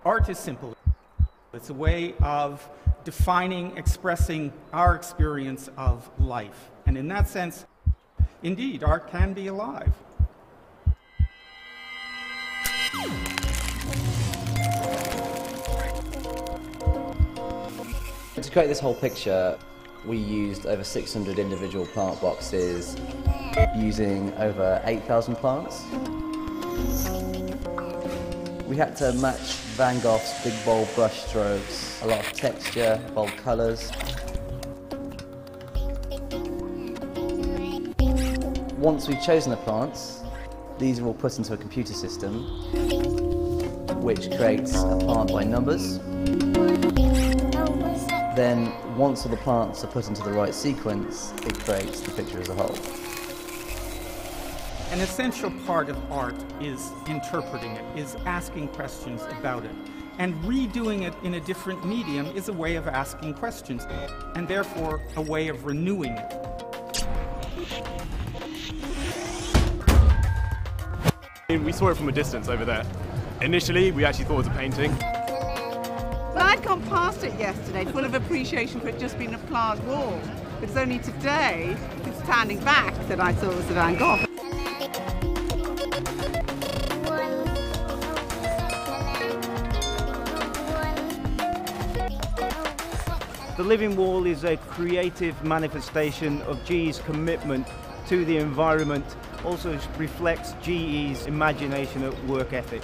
Art is simple. It's a way of defining, expressing our experience of life. And in that sense, indeed, art can be alive. To create this whole picture, we used over 600 individual plant boxes, using over 8,000 plants. We had to match Van Gogh's big bold brush strokes, a lot of texture, bold colours. Once we've chosen the plants, these are all put into a computer system which creates a plant by numbers. Then, once all the plants are put into the right sequence, it creates the picture as a whole. An essential part of art is interpreting it, is asking questions about it. And redoing it in a different medium is a way of asking questions, and therefore a way of renewing it. We saw it from a distance over there. Initially, we actually thought it was a painting. Well, I'd gone past it yesterday, full of appreciation for it just being a plaid wall. It was only today, standing back, that I saw it was a Van Gogh. The Living Wall is a creative manifestation of GE's commitment to the environment, also reflects GE's imagination at work ethic.